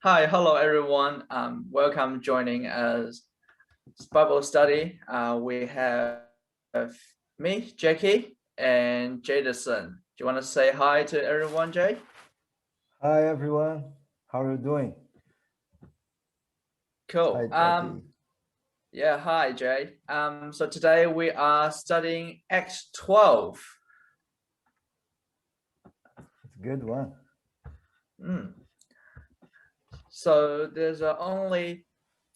Hello everyone. Welcome joining us Bible study. We have me, Jacky, and Jason. Do you want to say hi to everyone, Jay? Hi everyone, how are you doing? Cool. Hi Jackie. Yeah, hi Jay. So today we are studying Acts 12. It's a good one. Mm. So there's only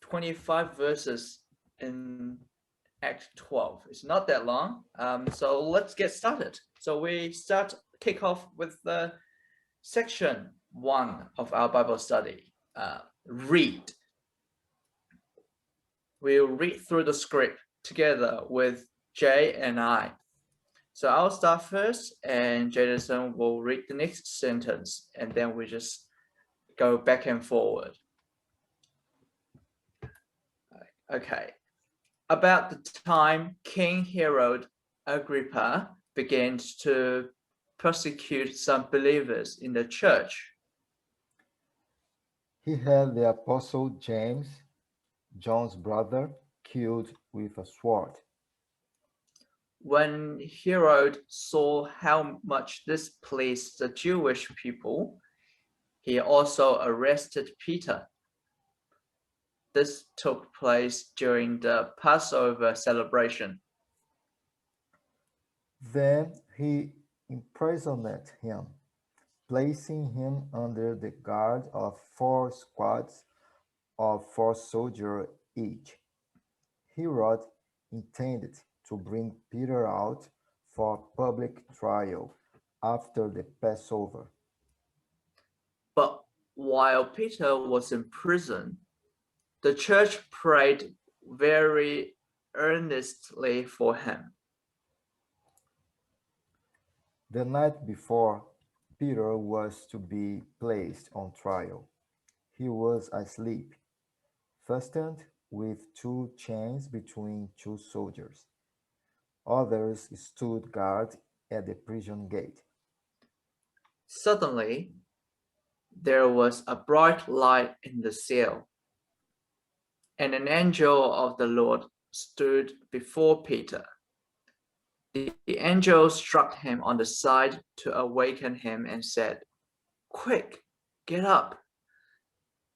25 verses in Act 12. It's not that long. So let's get started. So we kick off with the section 1 of our Bible study. Read. We'll read through the script together with Jay and I. So I'll start first, and Jason will read the next sentence, and then we just go back and forward. Okay. About the time King Herod Agrippa began to persecute some believers in the church. He had the apostle James, John's brother, killed with a sword. When Herod saw how much this pleased the Jewish people, he also arrested Peter. This took place during the Passover celebration. Then he imprisoned him, placing him under the guard of 4 squads of 4 soldiers each. Herod intended to bring Peter out for public trial after the Passover. But while Peter was in prison, the church prayed very earnestly for him. The night before Peter was to be placed on trial, he was asleep, fastened with 2 chains between 2 soldiers. Others stood guard at the prison gate. Suddenly, there was a bright light in the cell, and an angel of the Lord stood before Peter. The angel struck him on the side to awaken him and said, "Quick, get up."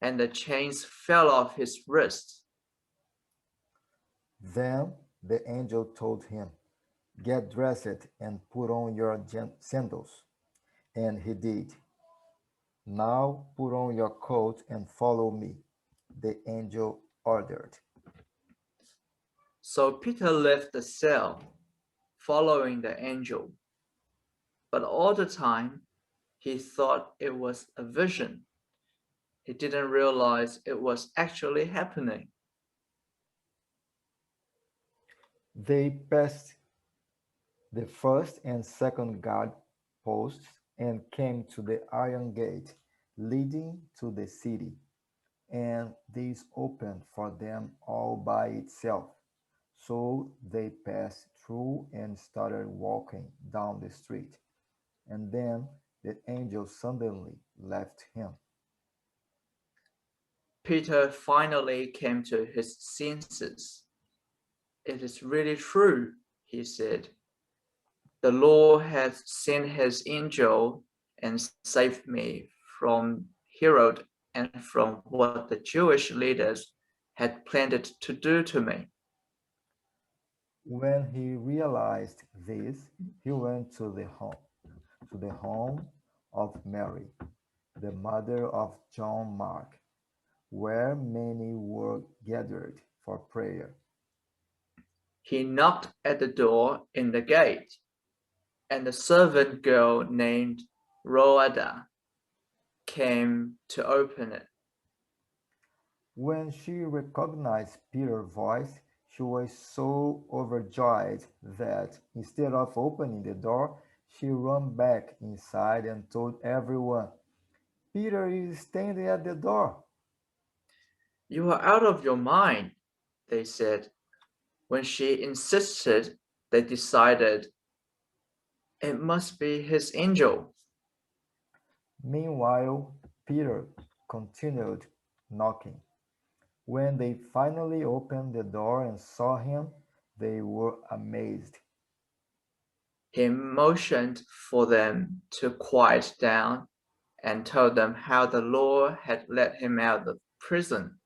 And the chains fell off his wrists. Then the angel told him, "Get dressed and put on your sandals." And he did. "Now put on your coat and follow me," the angel ordered. So Peter left the cell, following the angel. But all the time, he thought it was a vision. He didn't realize it was actually happening. They passed the first and second guard posts and came to the iron gate leading to the city, and this opened for them all by itself. So they passed through and started walking down the street, and then the angel suddenly left him. Peter finally came to his senses. "It is really true," he said. "The Lord has sent his angel and saved me from Herod and from what the Jewish leaders had planned to do to me." When he realized this, he went to the home of Mary, the mother of John Mark, where many were gathered for prayer. He knocked at the door in the gate, and a servant girl named Rhoda came to open it. When she recognized Peter's voice, she was so overjoyed that instead of opening the door, she ran back inside and told everyone, "Peter is standing at the door." "You are out of your mind," they said. When she insisted, they decided it must be his angel. Meanwhile, Peter continued knocking. When they finally opened the door and saw him, they were amazed. He motioned for them to quiet down and told them how the Lord had let him out of prison.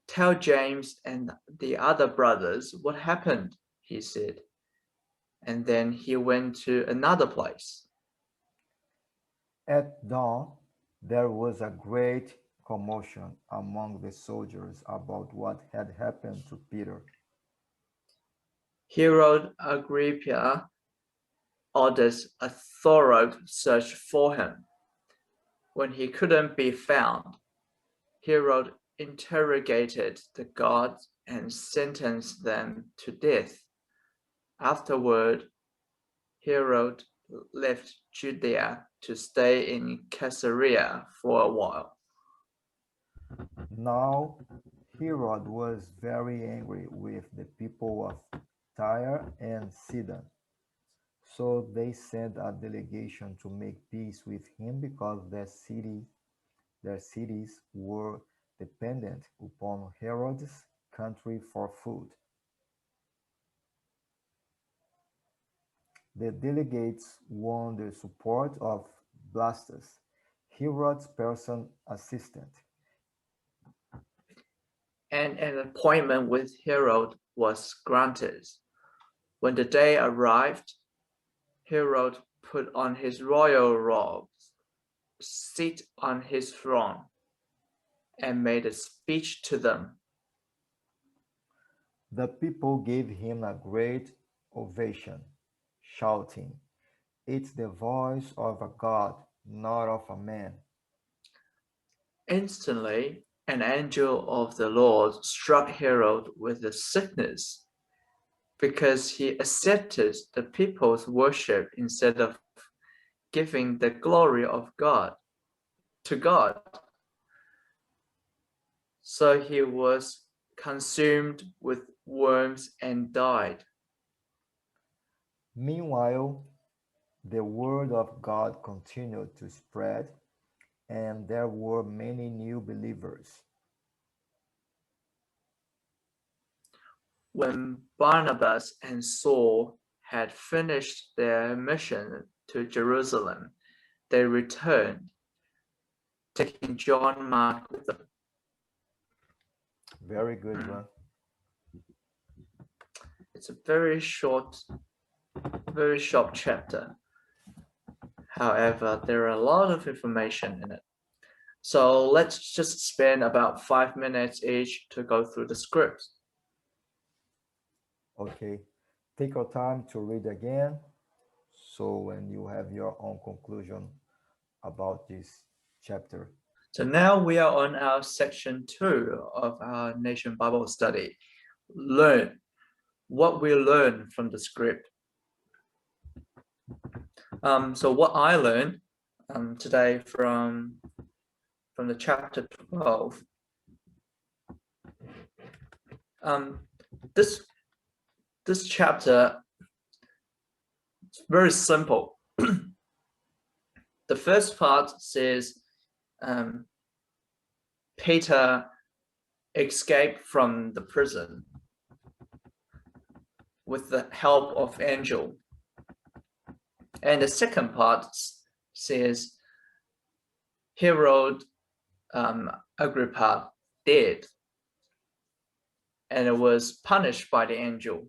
Tell James and the other brothers what happened, he said. And then he went to another place. At dawn, there was a great commotion among the soldiers about what had happened to Peter. Herod Agrippa ordered a thorough search for him. When he couldn't be found, Herod interrogated the guards and sentenced them to death. Afterward, Herod left Judea to stay in Caesarea for a while. Now Herod was very angry with the people of Tyre and Sidon. So they sent a delegation to make peace with him because their cities were dependent upon Herod's country for food. The delegates won the support of Blastus, Herod's personal assistant. And an appointment with Herod was granted. When the day arrived, Herod put on his royal robes, sit on his throne, and made a speech to them. The people gave him a great ovation, shouting, "It's the voice of a god, not of a man." Instantly, an angel of the Lord struck Herod with a sickness because he accepted the people's worship instead of giving the glory of God to God. So he was consumed with worms and died. Meanwhile, the word of God continued to spread, and there were many new believers. When Barnabas and Saul had finished their mission to Jerusalem, they returned, taking John Mark with them. Very good one. It's a very short chapter. However, there are a lot of information in it. So let's just spend about 5 minutes each to go through the script. Okay, take your time to read again. So when you have your own conclusion about this chapter. So now we are on our section 2 of our Nation Bible study. Learn what we learn from the script. So what I learned today from the chapter 12. This chapter is very simple. The first part says Peter escaped from the prison with the help of angel. And the second part says Herod Agrippa dead, and it was punished by the angel.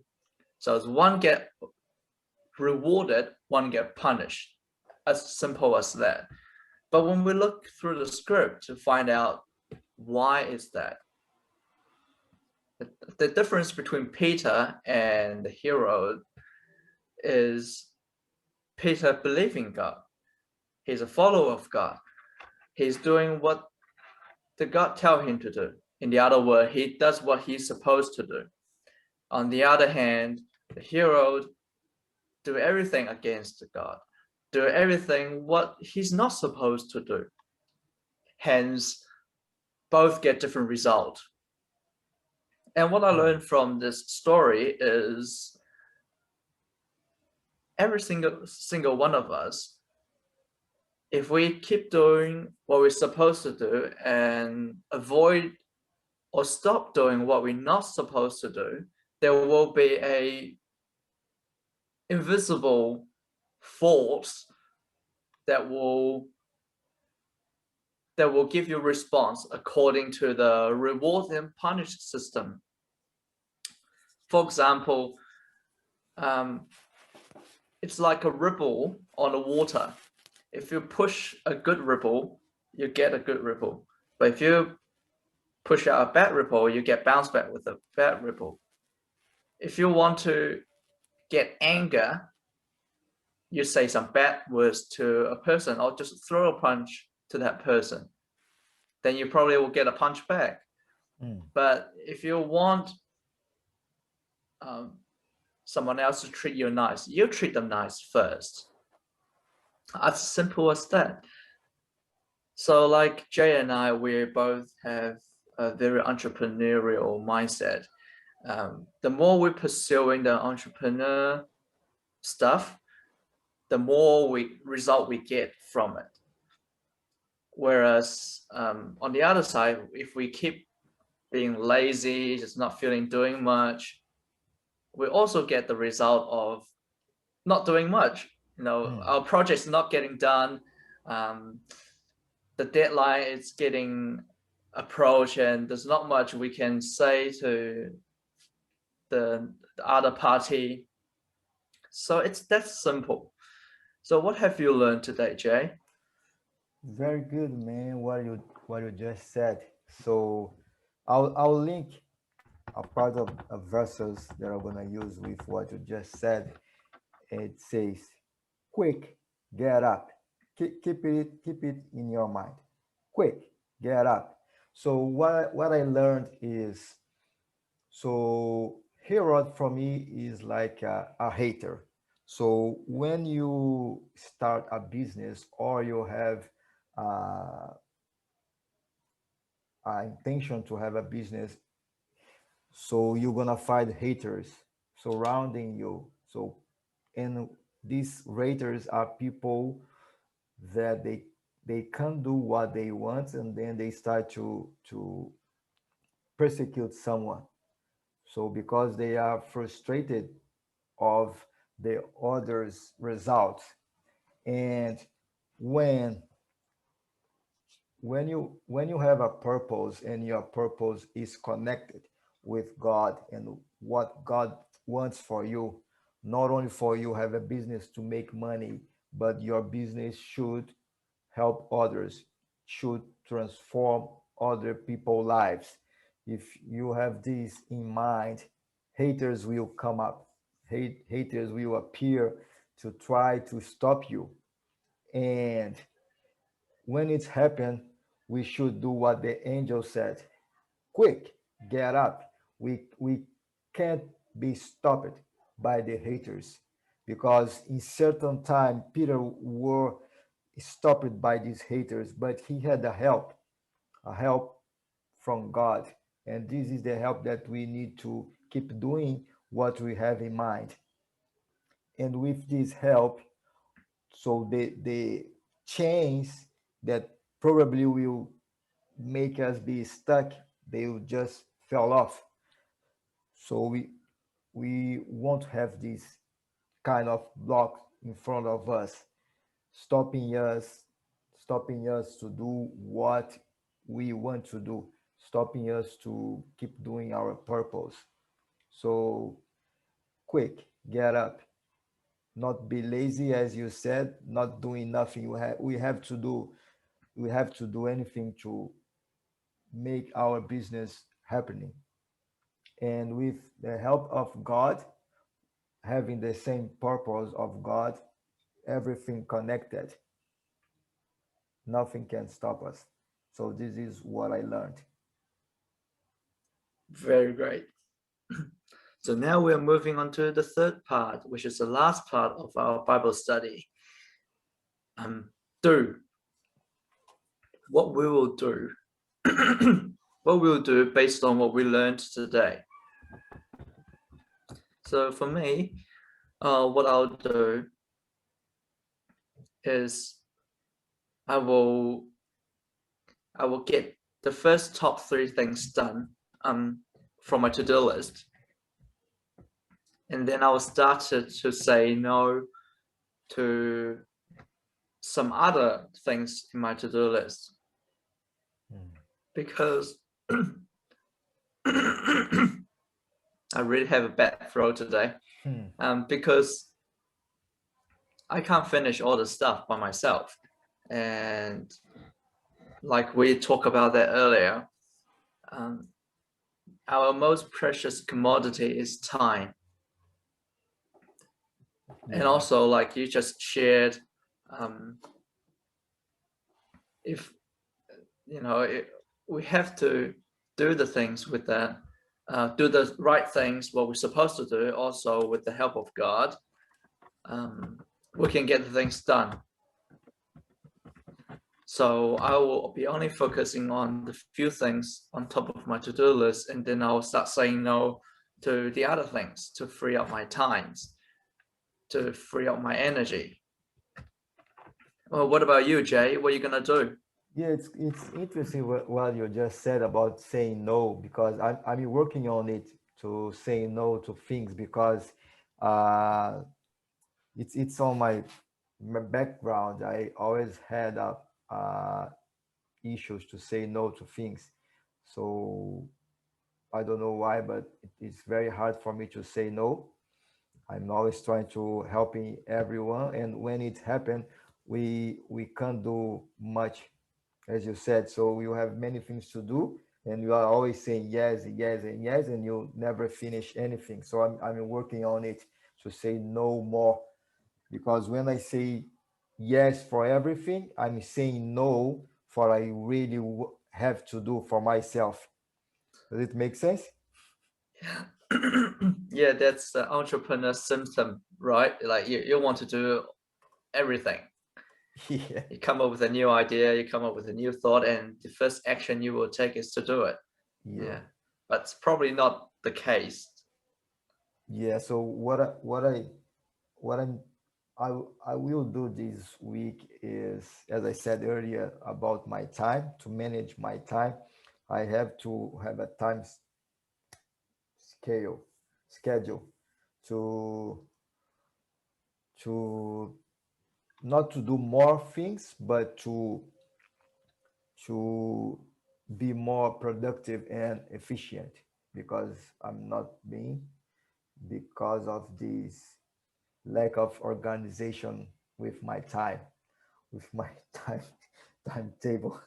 So as one get rewarded, one get punished. As simple as that. But when we look through the script to find out why is that, the difference between Peter and Herod is Peter believing God. He's a follower of God. He's doing what the God tell him to do. In the other word, he does what he's supposed to do. On the other hand, the Herod do everything against God, do everything what he's not supposed to do. Hence, both get different results. And what I learned from this story is every single one of us, if we keep doing what we're supposed to do and avoid or stop doing what we're not supposed to do, there will be a invisible force that will give you a response according to the reward and punish system. For example, it's like a ripple on the water. If you push a good ripple, you get a good ripple. But if you push out a bad ripple, you get bounced back with a bad ripple. If you want to get anger, you say some bad words to a person or just throw a punch to that person. Then you probably will get a punch back. But if you want someone else to treat you nice, you treat them nice first. As simple as that. So like Jay and I, we both have a very entrepreneurial mindset. The more we're pursuing the entrepreneur stuff, the more result we get from it. Whereas on the other side, if we keep being lazy, just not feeling doing much, we also get the result of not doing much. Our project's not getting done. The deadline is getting approached, and there's not much we can say to the other party. So it's that simple. So what have you learned today, Jay? Very good, man. What you just said. So I'll link a part of verses that I'm gonna use with what you just said. It says, "Quick, get up." Keep it in your mind. Quick, get up. So what I learned is, so Herod for me is like a hater. So when you start a business or you have uh, an intention to have a business, so you're gonna find haters surrounding you. So, and these haters are people that they can't do what they want, and then they start to persecute someone. So because they are frustrated of the others' results, and when when you have a purpose and your purpose is connected with God and what God wants for you, not only for you have a business to make money, but your business should help others, should transform other people's lives. If you have this in mind, haters will come up. Haters will appear to try to stop you. And when it's happened, we should do what the angel said. Quick, get up. We can't be stopped by the haters, because in certain time Peter were stopped by these haters, but he had a help from God. And this is the help that we need to keep doing what we have in mind. And with this help, so the chains that probably will make us be stuck, they will just fell off. So we won't have this kind of block in front of us, stopping us stopping us to do what we want to do, stopping us to keep doing our purpose. So quick, get up, not be lazy, as you said, not doing nothing. We have to do anything to make our business happening. And with the help of God, having the same purpose of God, everything connected, nothing can stop us. So this is what I learned. Very great. So now we're moving on to the third part, which is the last part of our Bible study. Do what we will do. What we'll do based on what we learned today. So for me, what I'll do is I will get the first top 3 things done from my to-do list, and then I will start to say no to some other things in my to-do list, because I really have a bad throat today. Because I can't finish all the stuff by myself, and like we talked about that earlier, our most precious commodity is time. And also, like you just shared, if you know, we have to do the things with that, do the right things, what we're supposed to do, also with the help of God, we can get the things done. So I will be only focusing on the few things on top of my to-do list, and then I'll start saying no to the other things to free up my times, to free up my energy. Well, what about you, Jay? What are you gonna do? Yeah, it's interesting what you just said about saying no, because I'm working on it, to say no to things, because uh, it's on my background. I always had issues to say no to things, so I don't know why, but it's very hard for me to say no. I'm always trying to helping everyone, and when it happens, we can't do much, as you said. So you have many things to do, and you are always saying yes, yes, and yes, and you never finish anything. So I'm working on it to say no more, because when I say yes for everything, I'm saying no for I really have to do for myself. Does it make sense? Yeah, that's the entrepreneur symptom, right? Like you want to do everything. Yeah. You come up with a new idea, you come up with a new thought, and the first action you will take is to do it. Yeah. Yeah, but it's probably not the case. Yeah. So what I will do this week is, as I said earlier, about my time, to manage my time. I have to have a time scale schedule to to not to do more things, but to be more productive and efficient, because I'm not being, because of this lack of organization with my time, with my timetable.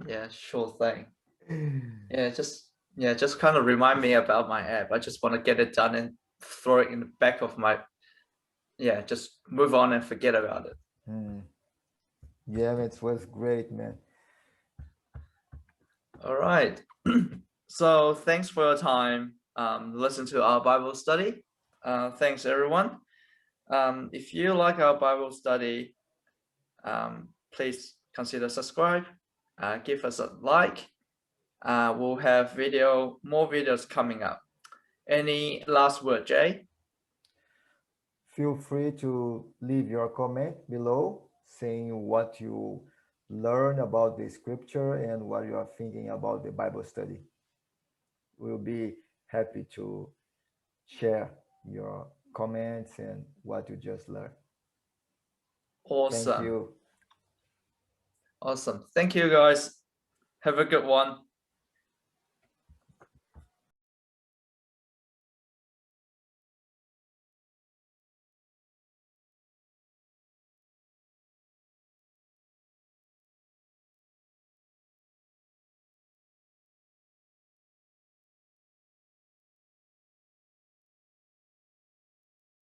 Yeah, sure thing. Just kind of remind me about my app. I just want to get it done and throw it in the back of my, just move on and forget about it. Hmm. Yeah, man, it was great, man. All right. So thanks for your time. Listen to our Bible study. Thanks everyone. If you like our Bible study, please consider subscribe. Give us a like. We'll have more videos coming up. Any last word, Jay? Feel free to leave your comment below, saying what you learn about the scripture and what you are thinking about the Bible study. We'll be happy to share your comments and what you just learned. Thank Awesome. you. Awesome. Thank you, guys. Have a good one.